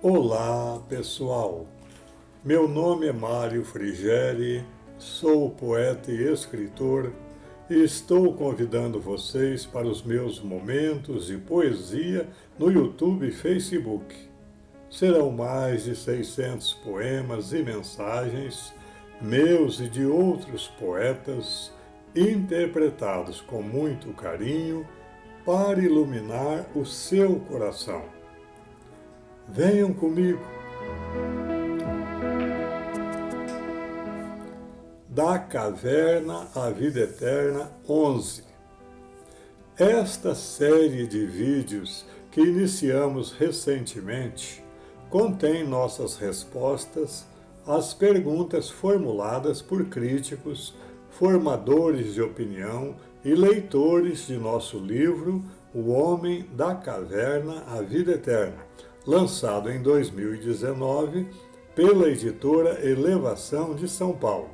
Olá, pessoal! Meu nome é Mário Frigeri, sou poeta e escritor e estou convidando vocês para os meus momentos de poesia no YouTube e Facebook. Serão mais de 600 poemas e mensagens, meus e de outros poetas, interpretados com muito carinho para iluminar o seu coração. Venham comigo! Da Caverna à Vida Eterna 11. Esta série de vídeos que iniciamos recentemente contém nossas respostas às perguntas formuladas por críticos, formadores de opinião e leitores de nosso livro O Homem da Caverna à Vida Eterna, lançado em 2019 pela editora Elevação de São Paulo.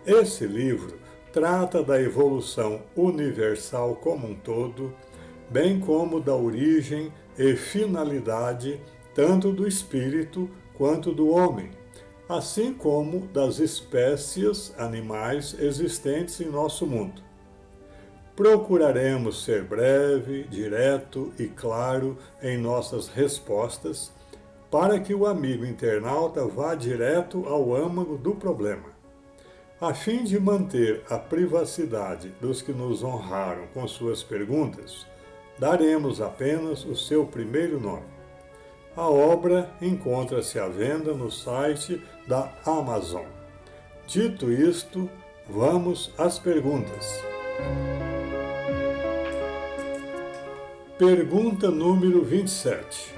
Esse livro trata da evolução universal como um todo, bem como da origem e finalidade tanto do espírito quanto do homem, assim como das espécies animais existentes em nosso mundo. Procuraremos ser breve, direto e claro em nossas respostas, para que o amigo internauta vá direto ao âmago do problema. A fim de manter a privacidade dos que nos honraram com suas perguntas, daremos apenas o seu primeiro nome. A obra encontra-se à venda no site da Amazon. Dito isto, vamos às perguntas. Pergunta número 27.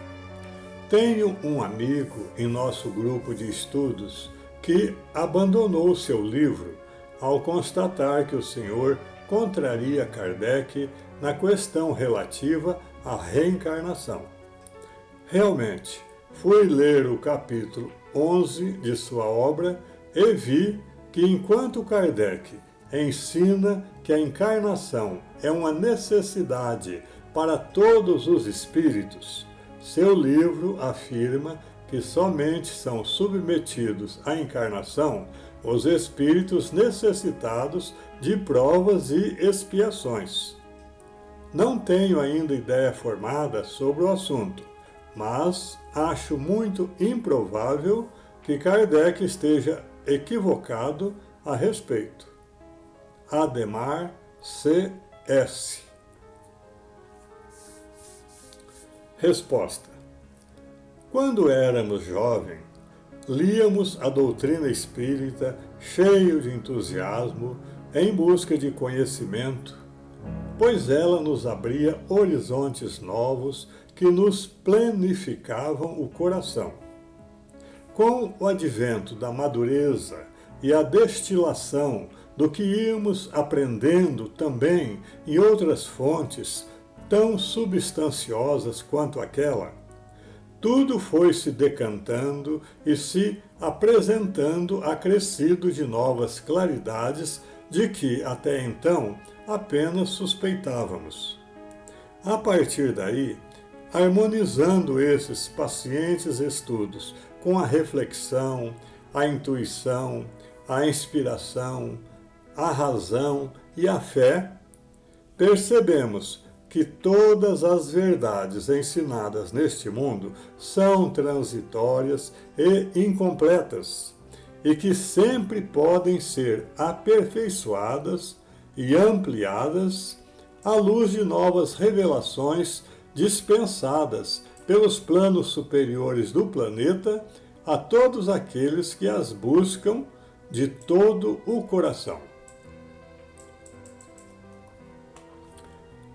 Tenho um amigo em nosso grupo de estudos que abandonou seu livro ao constatar que o senhor contraria Kardec na questão relativa à reencarnação. Realmente, fui ler o capítulo 11 de sua obra e vi que enquanto Kardec ensina que a encarnação é uma necessidade para todos os espíritos, seu livro afirma que somente são submetidos à encarnação os espíritos necessitados de provas e expiações. Não tenho ainda ideia formada sobre o assunto, mas acho muito improvável que Kardec esteja equivocado a respeito. Ademar C.S. Resposta. Quando éramos jovens, líamos a doutrina espírita cheio de entusiasmo em busca de conhecimento, pois ela nos abria horizontes novos que nos plenificavam o coração. Com o advento da madureza e a destilação do que íamos aprendendo também em outras fontes tão substanciosas quanto aquela, tudo foi se decantando e se apresentando acrescido de novas claridades de que, até então, apenas suspeitávamos. A partir daí, harmonizando esses pacientes estudos com a reflexão, a intuição, a inspiração, a razão e a fé, percebemos que todas as verdades ensinadas neste mundo são transitórias e incompletas, e que sempre podem ser aperfeiçoadas e ampliadas à luz de novas revelações dispensadas pelos planos superiores do planeta a todos aqueles que as buscam de todo o coração.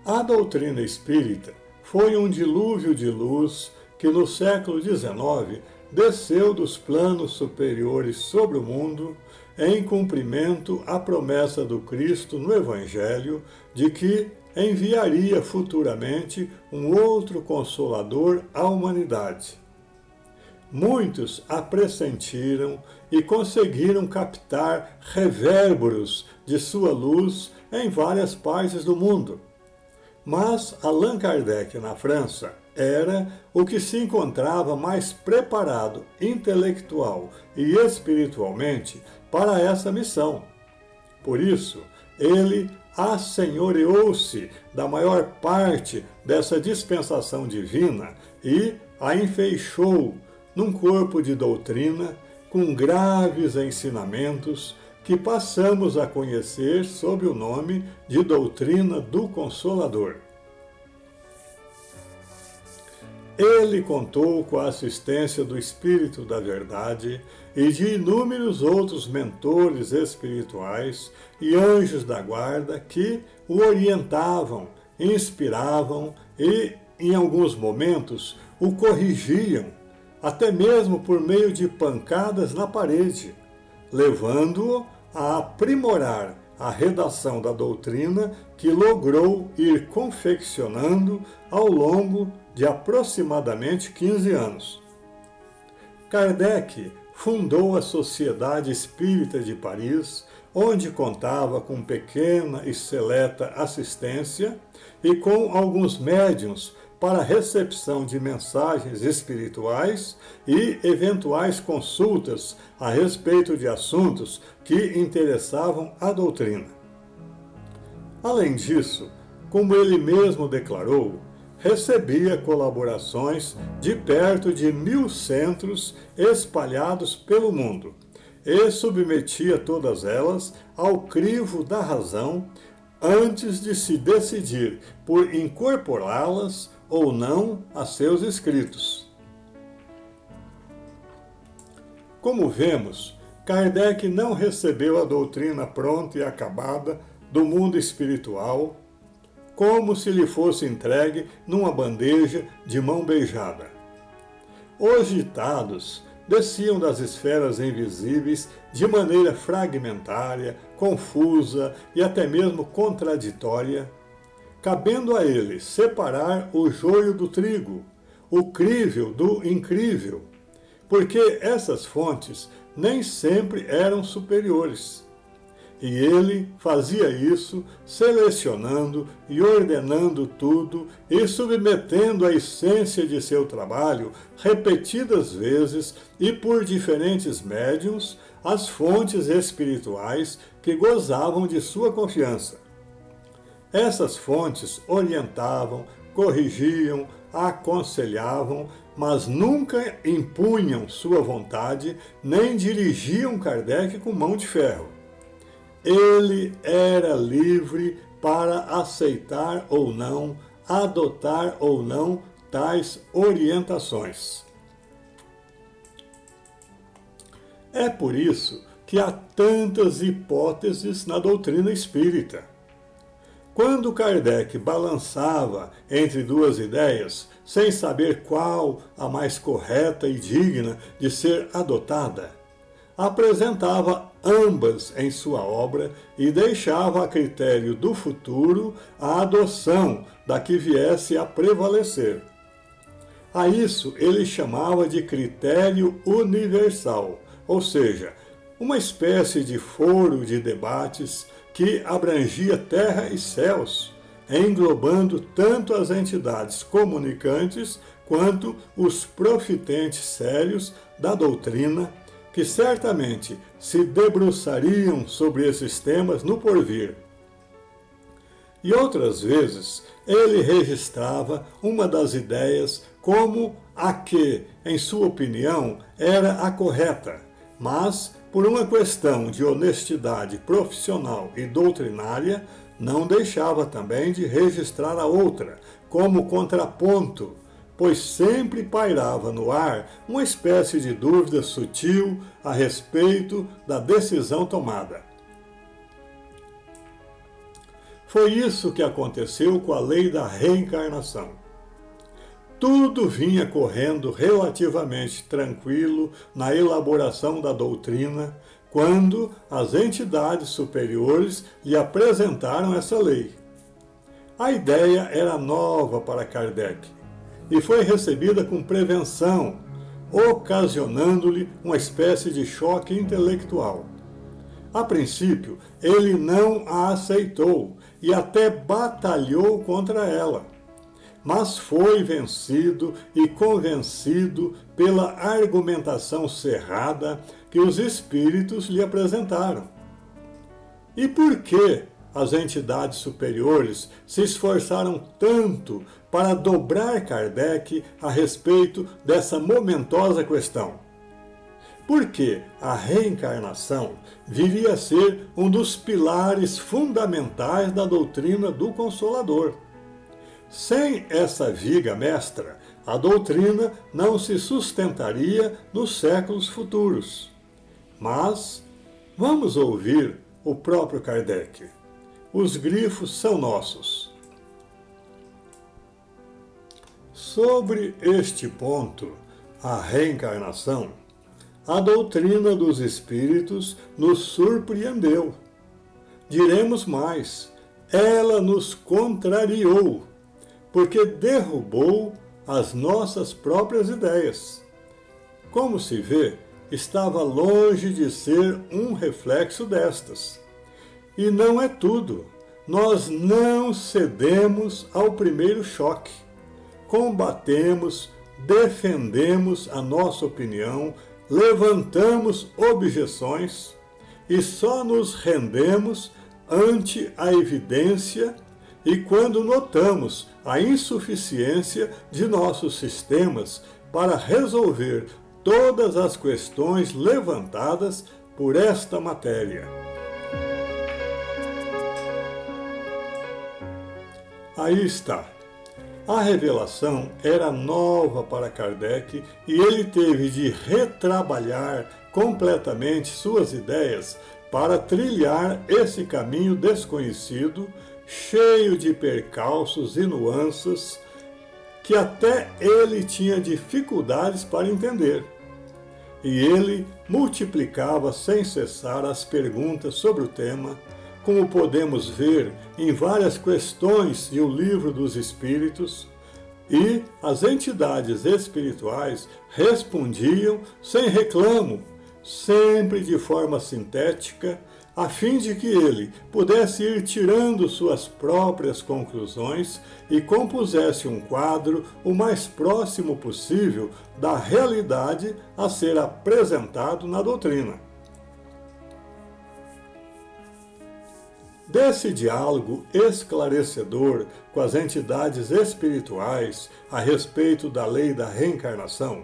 A doutrina espírita foi um dilúvio de luz que no século XIX desceu dos planos superiores sobre o mundo em cumprimento à promessa do Cristo no Evangelho de que enviaria futuramente um outro Consolador à humanidade. Muitos a pressentiram e conseguiram captar revérberos de sua luz em várias partes do mundo. Mas Allan Kardec, na França, era o que se encontrava mais preparado intelectual e espiritualmente para essa missão. Por isso, ele assenhoreou-se da maior parte dessa dispensação divina e a enfeixou num corpo de doutrina com graves ensinamentos que passamos a conhecer sob o nome de doutrina do Consolador. Ele contou com a assistência do Espírito da Verdade e de inúmeros outros mentores espirituais e anjos da guarda que o orientavam, inspiravam e, em alguns momentos, o corrigiam, até mesmo por meio de pancadas na parede, levando-o a aprimorar a redação da doutrina que logrou ir confeccionando ao longo de aproximadamente 15 anos. Kardec fundou a Sociedade Espírita de Paris, onde contava com pequena e seleta assistência e com alguns médiuns para recepção de mensagens espirituais e eventuais consultas a respeito de assuntos que interessavam a doutrina. Além disso, como ele mesmo declarou, recebia colaborações de perto de 1000 centros espalhados pelo mundo e submetia todas elas ao crivo da razão antes de se decidir por incorporá-las ou não a seus escritos. Como vemos, Kardec não recebeu a doutrina pronta e acabada do mundo espiritual como se lhe fosse entregue numa bandeja de mão beijada. Os ditados desciam das esferas invisíveis de maneira fragmentária, confusa e até mesmo contraditória, cabendo a ele separar o joio do trigo, o crível do incrível, porque essas fontes nem sempre eram superiores. E ele fazia isso selecionando e ordenando tudo e submetendo a essência de seu trabalho repetidas vezes e por diferentes médiuns às fontes espirituais que gozavam de sua confiança. Essas fontes orientavam, corrigiam, aconselhavam, mas nunca impunham sua vontade nem dirigiam Kardec com mão de ferro. Ele era livre para aceitar ou não, adotar ou não tais orientações. É por isso que há tantas hipóteses na doutrina espírita. Quando Kardec balançava entre duas ideias, sem saber qual a mais correta e digna de ser adotada, apresentava ambas em sua obra e deixava a critério do futuro a adoção da que viesse a prevalecer. A isso ele chamava de critério universal, ou seja, uma espécie de foro de debates que abrangia terra e céus, englobando tanto as entidades comunicantes quanto os profitentes sérios da doutrina, que certamente se debruçariam sobre esses temas no porvir. E outras vezes ele registrava uma das ideias como a que, em sua opinião, era a correta, mas, por uma questão de honestidade profissional e doutrinária, não deixava também de registrar a outra, como contraponto, pois sempre pairava no ar uma espécie de dúvida sutil a respeito da decisão tomada. Foi isso que aconteceu com a lei da reencarnação. Tudo vinha correndo relativamente tranquilo na elaboração da doutrina, quando as entidades superiores lhe apresentaram essa lei. A ideia era nova para Kardec e foi recebida com prevenção, ocasionando-lhe uma espécie de choque intelectual. A princípio, ele não a aceitou e até batalhou contra ela, mas foi vencido e convencido pela argumentação cerrada que os espíritos lhe apresentaram. E por que as entidades superiores se esforçaram tanto para dobrar Kardec a respeito dessa momentosa questão? Porque a reencarnação viria a ser um dos pilares fundamentais da doutrina do Consolador. Sem essa viga mestra, a doutrina não se sustentaria nos séculos futuros. Mas vamos ouvir o próprio Kardec. Os grifos são nossos. Sobre este ponto, a reencarnação, a doutrina dos espíritos nos surpreendeu. Diremos mais, ela nos contrariou, porque derrubou as nossas próprias ideias. Como se vê, estava longe de ser um reflexo destas. E não é tudo. Nós não cedemos ao primeiro choque. Combatemos, defendemos a nossa opinião, levantamos objeções e só nos rendemos ante a evidência e quando notamos a insuficiência de nossos sistemas para resolver todas as questões levantadas por esta matéria. Aí está. A revelação era nova para Kardec e ele teve de retrabalhar completamente suas ideias para trilhar esse caminho desconhecido, cheio de percalços e nuances que até ele tinha dificuldades para entender. E ele multiplicava sem cessar as perguntas sobre o tema, como podemos ver em várias questões e o Livro dos Espíritos, e as entidades espirituais respondiam sem reclamo, sempre de forma sintética, a fim de que ele pudesse ir tirando suas próprias conclusões e compusesse um quadro o mais próximo possível da realidade a ser apresentado na doutrina. Desse diálogo esclarecedor com as entidades espirituais a respeito da lei da reencarnação,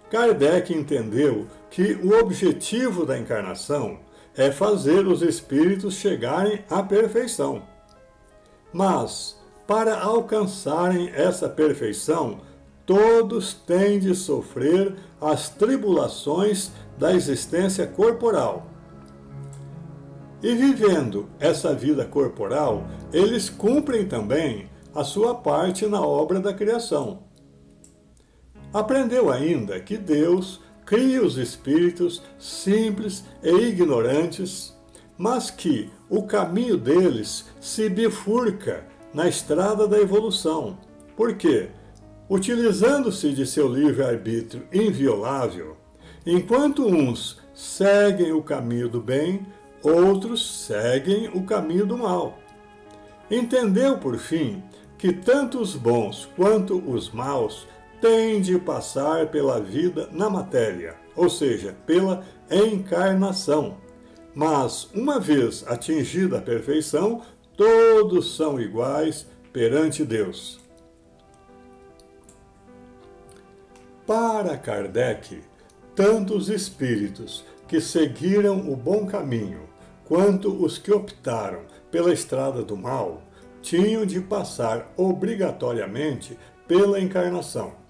Kardec entendeu que o objetivo da encarnação é fazer os espíritos chegarem à perfeição. Mas, para alcançarem essa perfeição, todos têm de sofrer as tribulações da existência corporal. E vivendo essa vida corporal, eles cumprem também a sua parte na obra da criação. Aprendeu ainda que Deus cria os espíritos simples e ignorantes, mas que o caminho deles se bifurca na estrada da evolução. Por quê? Utilizando-se de seu livre-arbítrio inviolável, enquanto uns seguem o caminho do bem, outros seguem o caminho do mal. Entendeu, por fim, que tanto os bons quanto os maus têm de passar pela vida na matéria, ou seja, pela encarnação. Mas, uma vez atingida a perfeição, todos são iguais perante Deus. Para Kardec, tanto os espíritos que seguiram o bom caminho, quanto os que optaram pela estrada do mal, tinham de passar obrigatoriamente pela encarnação.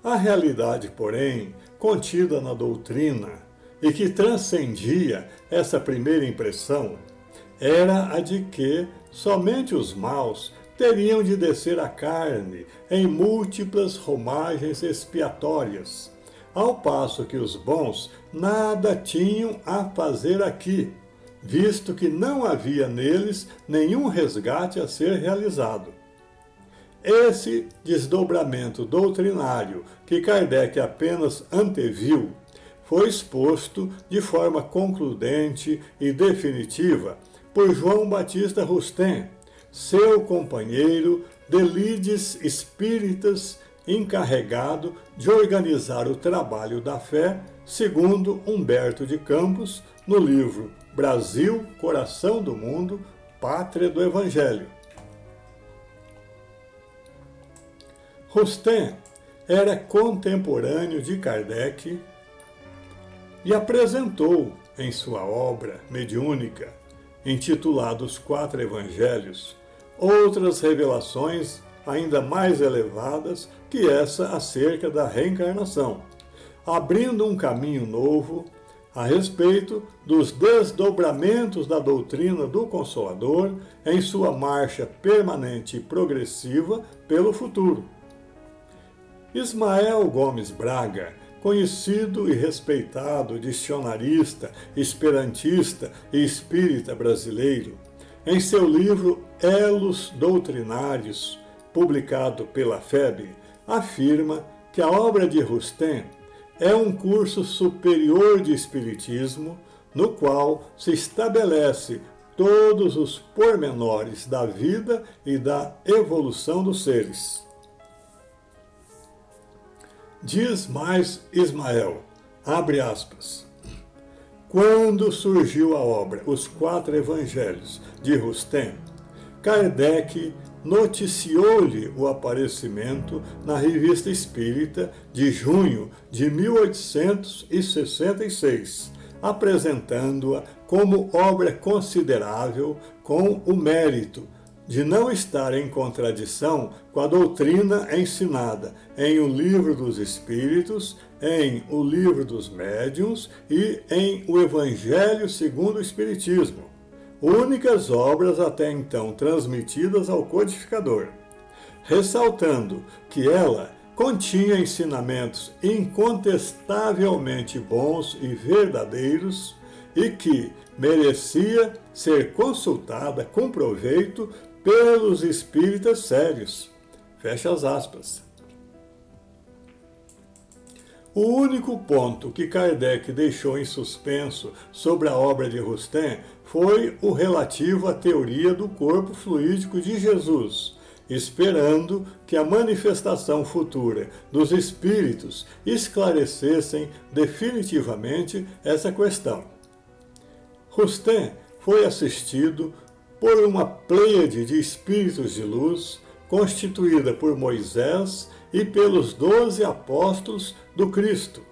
A realidade, porém, contida na doutrina e que transcendia essa primeira impressão, era a de que somente os maus teriam de descer à carne em múltiplas romagens expiatórias, ao passo que os bons nada tinham a fazer aqui, visto que não havia neles nenhum resgate a ser realizado. Esse desdobramento doutrinário, que Kardec apenas anteviu, foi exposto de forma concludente e definitiva por João Batista Rustem, seu companheiro de lides espíritas encarregado de organizar o trabalho da fé, segundo Humberto de Campos, no livro Brasil, Coração do Mundo, Pátria do Evangelho. Rustem era contemporâneo de Kardec e apresentou em sua obra mediúnica, intitulada Os Quatro Evangelhos, outras revelações ainda mais elevadas que essa acerca da reencarnação, abrindo um caminho novo a respeito dos desdobramentos da doutrina do Consolador em sua marcha permanente e progressiva pelo futuro. Ismael Gomes Braga, conhecido e respeitado dicionarista, esperantista e espírita brasileiro, em seu livro Elos Doutrinários, publicado pela FEB, afirma que a obra de Rustem é um curso superior de espiritismo no qual se estabelece todos os pormenores da vida e da evolução dos seres. Diz mais Ismael, abre aspas, quando surgiu a obra Os Quatro Evangelhos de Rustem, Kardec noticiou-lhe o aparecimento na Revista Espírita de junho de 1866, apresentando-a como obra considerável com o mérito de não estar em contradição com a doutrina ensinada em O Livro dos Espíritos, em O Livro dos Médiuns e em O Evangelho segundo o Espiritismo, únicas obras até então transmitidas ao codificador, ressaltando que ela continha ensinamentos incontestavelmente bons e verdadeiros e que merecia ser consultada com proveito pelos espíritas sérios. Fecha as aspas. O único ponto que Kardec deixou em suspenso sobre a obra de Rustem foi o relativo à teoria do corpo fluídico de Jesus, esperando que a manifestação futura dos espíritos esclarecessem definitivamente essa questão. Rustem foi assistido por uma pleiade de espíritos de luz, constituída por Moisés e pelos 12 apóstolos do Cristo.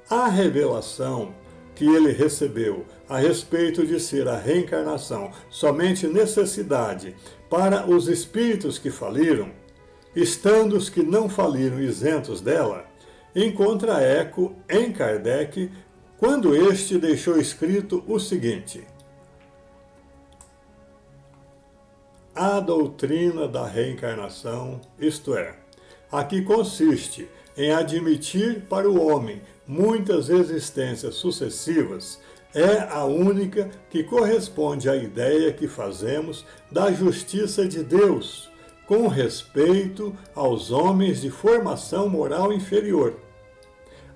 A revelação que ele recebeu a respeito de ser a reencarnação somente necessidade para os espíritos que faliram, estando os que não faliram isentos dela, encontra eco em Kardec quando este deixou escrito o seguinte: a doutrina da reencarnação, isto é, a que consiste em admitir para o homem muitas existências sucessivas, é a única que corresponde à ideia que fazemos da justiça de Deus, com respeito aos homens de formação moral inferior.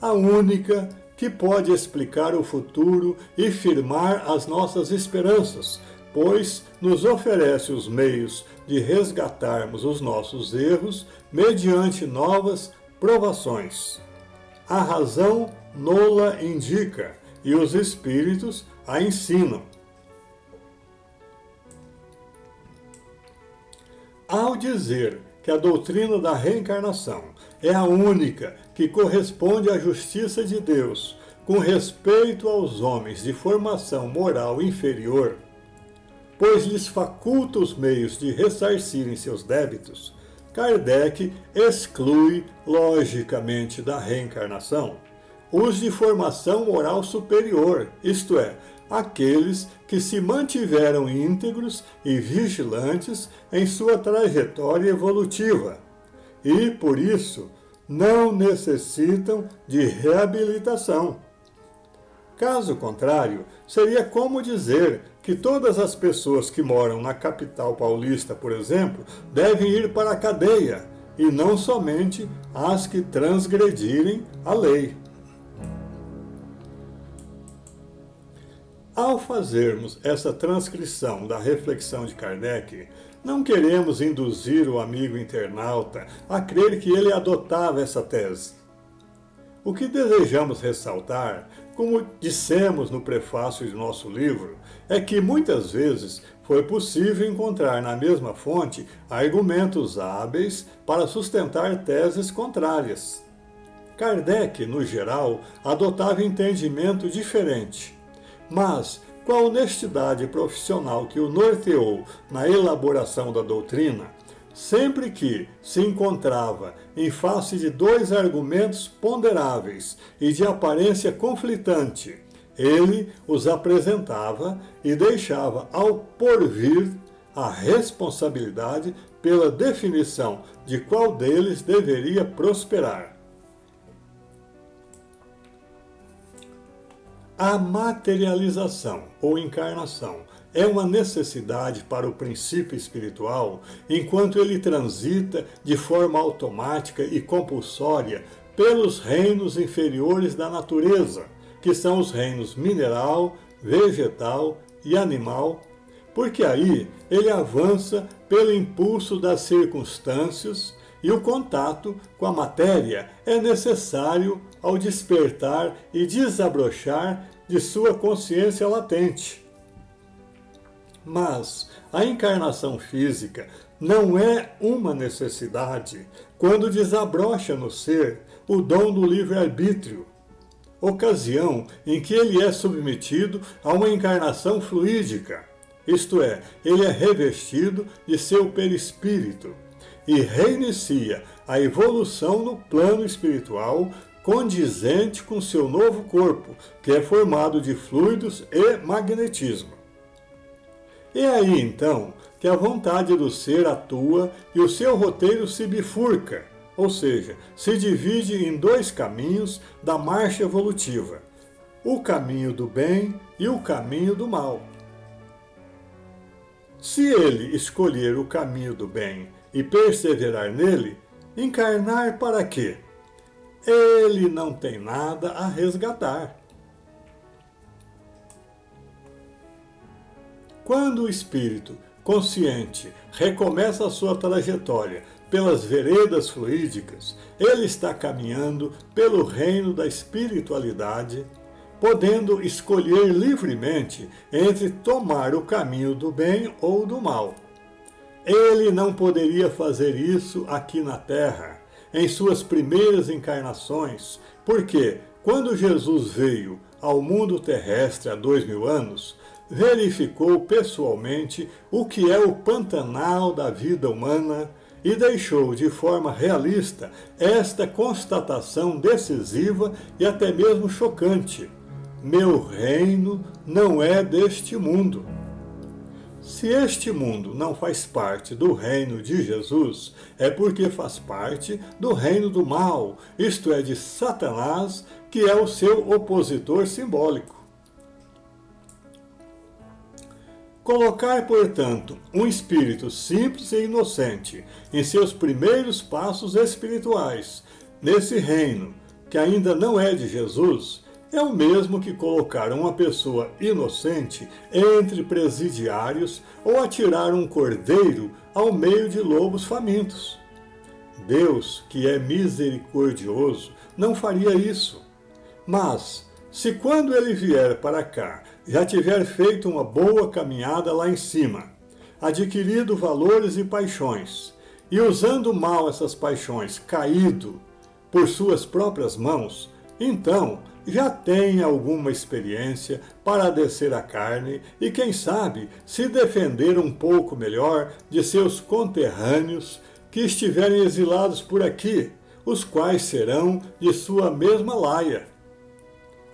A única que pode explicar o futuro e firmar as nossas esperanças, pois nos oferece os meios de resgatarmos os nossos erros mediante novas provações. A razão nola indica e os espíritos a ensinam. Ao dizer que a doutrina da reencarnação é a única que corresponde à justiça de Deus com respeito aos homens de formação moral inferior, pois lhes faculta os meios de ressarcirem seus débitos, Kardec exclui, logicamente, da reencarnação os de formação moral superior, isto é, aqueles que se mantiveram íntegros e vigilantes em sua trajetória evolutiva e, por isso, não necessitam de reabilitação. Caso contrário, seria como dizer que todas as pessoas que moram na capital paulista, por exemplo, devem ir para a cadeia, e não somente as que transgredirem a lei. Ao fazermos essa transcrição da reflexão de Kardec, não queremos induzir o amigo internauta a crer que ele adotava essa tese. O que desejamos ressaltar, como dissemos no prefácio de nosso livro, é que muitas vezes foi possível encontrar na mesma fonte argumentos hábeis para sustentar teses contrárias. Kardec, no geral, adotava entendimento diferente, mas com a honestidade profissional que o norteou na elaboração da doutrina, sempre que se encontrava em face de dois argumentos ponderáveis e de aparência conflitante, ele os apresentava e deixava ao porvir a responsabilidade pela definição de qual deles deveria prosperar. A materialização ou encarnação é uma necessidade para o princípio espiritual enquanto ele transita de forma automática e compulsória pelos reinos inferiores da natureza, que são os reinos mineral, vegetal e animal, porque aí ele avança pelo impulso das circunstâncias e o contato com a matéria é necessário ao despertar e desabrochar de sua consciência latente. Mas a encarnação física não é uma necessidade quando desabrocha no ser o dom do livre-arbítrio, ocasião em que ele é submetido a uma encarnação fluídica, isto é, ele é revestido de seu perispírito e reinicia a evolução no plano espiritual condizente com seu novo corpo, que é formado de fluidos e magnetismo. É aí, então, que a vontade do ser atua e o seu roteiro se bifurca, ou seja, se divide em dois caminhos da marcha evolutiva, o caminho do bem e o caminho do mal. Se ele escolher o caminho do bem e perseverar nele, encarnar para quê? Ele não tem nada a resgatar. Quando o espírito consciente recomeça a sua trajetória pelas veredas fluídicas, ele está caminhando pelo reino da espiritualidade, podendo escolher livremente entre tomar o caminho do bem ou do mal. Ele não poderia fazer isso aqui na Terra, em suas primeiras encarnações, porque quando Jesus veio ao mundo terrestre há 2000 anos, verificou pessoalmente o que é o Pantanal da vida humana e deixou de forma realista esta constatação decisiva e até mesmo chocante: meu reino não é deste mundo. Se este mundo não faz parte do reino de Jesus, é porque faz parte do reino do mal, isto é, de Satanás, que é o seu opositor simbólico. Colocar, portanto, um espírito simples e inocente em seus primeiros passos espirituais, nesse reino que ainda não é de Jesus, é o mesmo que colocar uma pessoa inocente entre presidiários ou atirar um cordeiro ao meio de lobos famintos. Deus, que é misericordioso, não faria isso. Mas, se quando ele vier para cá já tiver feito uma boa caminhada lá em cima, adquirido valores e paixões, e usando mal essas paixões, caído por suas próprias mãos, então já tem alguma experiência para descer a carne e, quem sabe, se defender um pouco melhor de seus conterrâneos que estiverem exilados por aqui, os quais serão de sua mesma laia.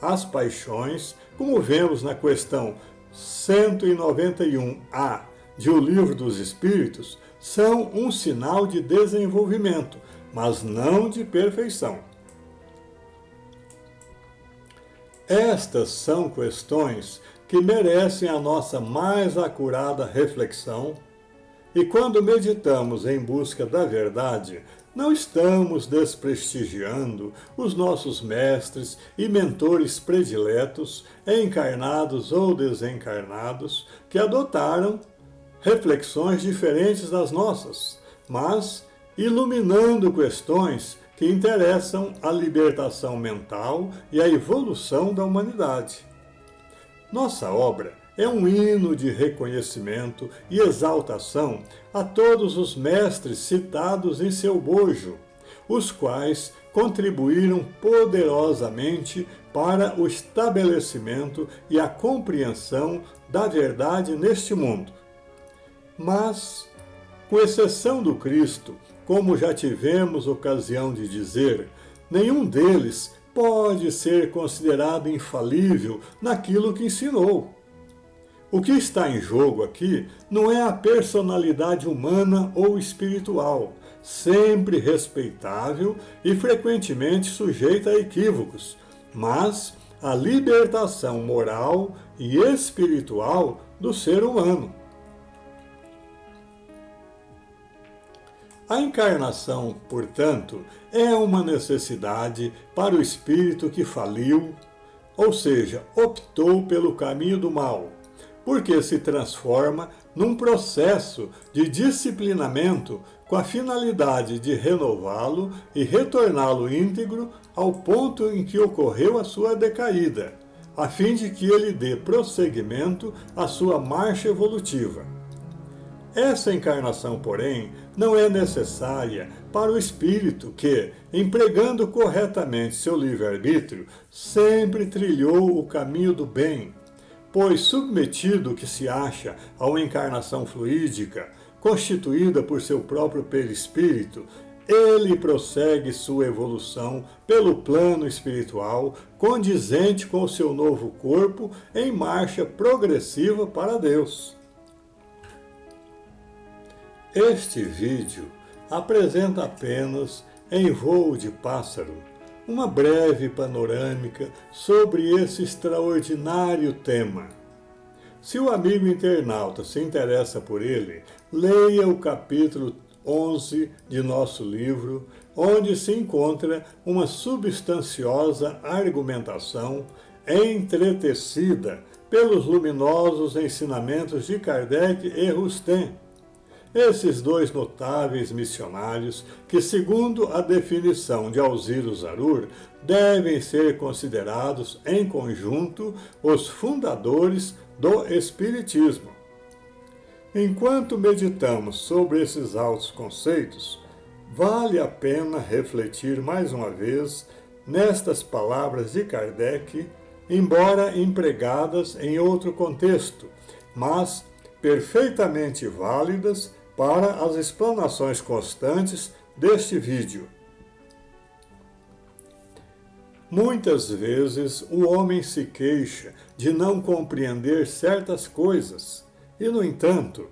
As paixões, como vemos na questão 191A de O Livro dos Espíritos, são um sinal de desenvolvimento, mas não de perfeição. Estas são questões que merecem a nossa mais acurada reflexão, e quando meditamos em busca da verdade, não estamos desprestigiando os nossos mestres e mentores prediletos, encarnados ou desencarnados, que adotaram reflexões diferentes das nossas, mas iluminando questões que interessam a libertação mental e a evolução da humanidade. Nossa obra é um hino de reconhecimento e exaltação a todos os mestres citados em seu bojo, os quais contribuíram poderosamente para o estabelecimento e a compreensão da verdade neste mundo. Mas, com exceção do Cristo, como já tivemos ocasião de dizer, nenhum deles pode ser considerado infalível naquilo que ensinou. O que está em jogo aqui não é a personalidade humana ou espiritual, sempre respeitável e frequentemente sujeita a equívocos, mas a libertação moral e espiritual do ser humano. A encarnação, portanto, é uma necessidade para o espírito que faliu, ou seja, optou pelo caminho do mal, porque se transforma num processo de disciplinamento com a finalidade de renová-lo e retorná-lo íntegro ao ponto em que ocorreu a sua decaída, a fim de que ele dê prosseguimento à sua marcha evolutiva. Essa encarnação, porém, não é necessária para o espírito que, empregando corretamente seu livre-arbítrio, sempre trilhou o caminho do bem, pois submetido que se acha a uma encarnação fluídica, constituída por seu próprio perispírito, ele prossegue sua evolução pelo plano espiritual, condizente com o seu novo corpo, em marcha progressiva para Deus. Este vídeo apresenta apenas, em voo de pássaro, uma breve panorâmica sobre esse extraordinário tema. Se o amigo internauta se interessa por ele, leia o capítulo 11 de nosso livro, onde se encontra uma substanciosa argumentação entretecida pelos luminosos ensinamentos de Kardec e Rustem. Esses dois notáveis missionários, que, segundo a definição de Alziro Zarur, devem ser considerados em conjunto os fundadores do Espiritismo. Enquanto meditamos sobre esses altos conceitos, vale a pena refletir mais uma vez nestas palavras de Kardec, embora empregadas em outro contexto, mas perfeitamente válidas para as explanações constantes deste vídeo. Muitas vezes o homem se queixa de não compreender certas coisas e, no entanto,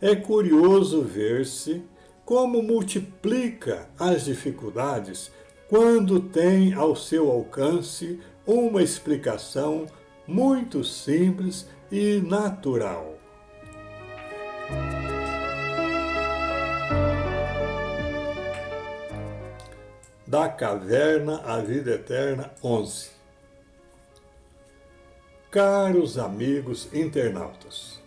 é curioso ver-se como multiplica as dificuldades quando tem ao seu alcance uma explicação muito simples e natural. Da Caverna à Vida Eterna 11. Caros amigos internautas,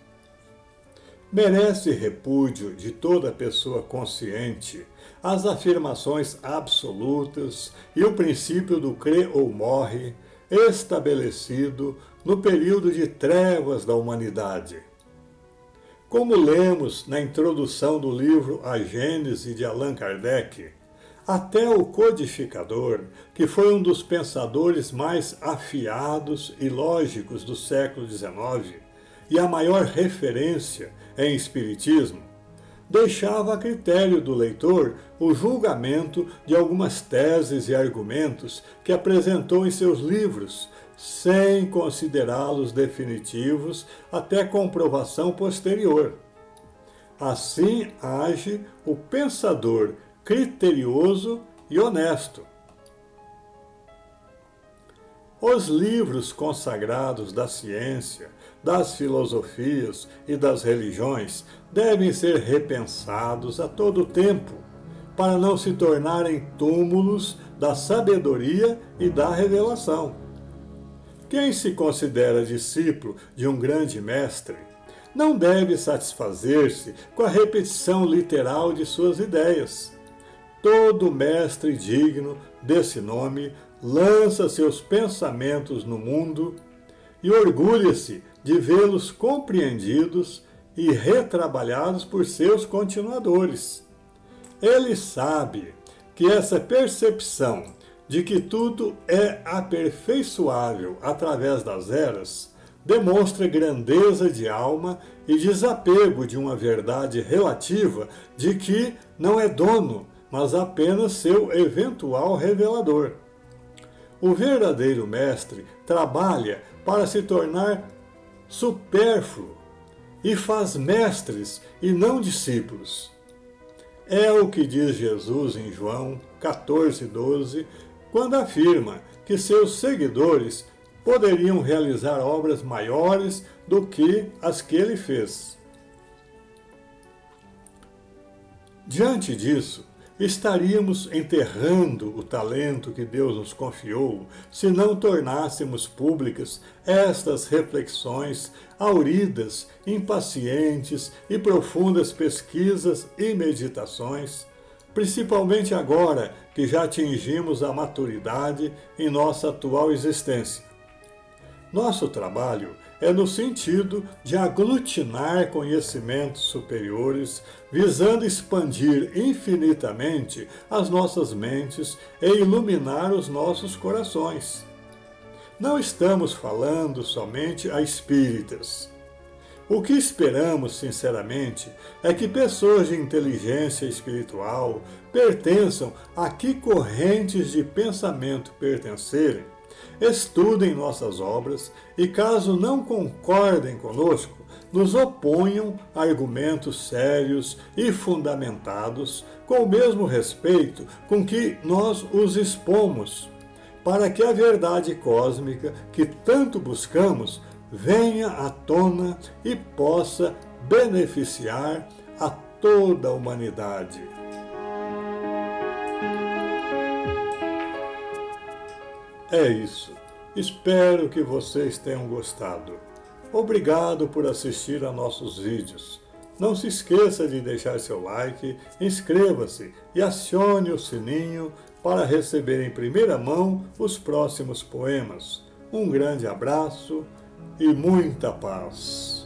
merece repúdio de toda pessoa consciente as afirmações absolutas e o princípio do crê ou morre estabelecido no período de trevas da humanidade. Como lemos na introdução do livro A Gênese de Allan Kardec, até o codificador, que foi um dos pensadores mais afiados e lógicos do século XIX e a maior referência em espiritismo, deixava a critério do leitor o julgamento de algumas teses e argumentos que apresentou em seus livros, sem considerá-los definitivos até comprovação posterior. Assim age o pensador criterioso e honesto. Os livros consagrados da ciência, das filosofias e das religiões devem ser repensados a todo tempo, para não se tornarem túmulos da sabedoria e da revelação. Quem se considera discípulo de um grande mestre não deve satisfazer-se com a repetição literal de suas ideias. Todo mestre digno desse nome lança seus pensamentos no mundo e orgulha-se de vê-los compreendidos e retrabalhados por seus continuadores. Ele sabe que essa percepção de que tudo é aperfeiçoável através das eras demonstra grandeza de alma e desapego de uma verdade relativa de que não é dono, mas apenas seu eventual revelador. O verdadeiro mestre trabalha para se tornar supérfluo e faz mestres e não discípulos. É o que diz Jesus em João 14:12, quando afirma que seus seguidores poderiam realizar obras maiores do que as que ele fez. Diante disso, estaríamos enterrando o talento que Deus nos confiou se não tornássemos públicas estas reflexões auridas, impacientes e profundas pesquisas e meditações, principalmente agora que já atingimos a maturidade em nossa atual existência. Nosso trabalho é no sentido de aglutinar conhecimentos superiores, visando expandir infinitamente as nossas mentes e iluminar os nossos corações. Não estamos falando somente a espíritas. O que esperamos, sinceramente, é que pessoas de inteligência espiritual pertençam a que correntes de pensamento pertencerem, estudem nossas obras e, caso não concordem conosco, nos oponham argumentos sérios e fundamentados com o mesmo respeito com que nós os expomos, para que a verdade cósmica que tanto buscamos venha à tona e possa beneficiar a toda a humanidade. É isso. Espero que vocês tenham gostado. Obrigado por assistir a nossos vídeos. Não se esqueça de deixar seu like, inscreva-se e acione o sininho para receber em primeira mão os próximos poemas. Um grande abraço e muita paz.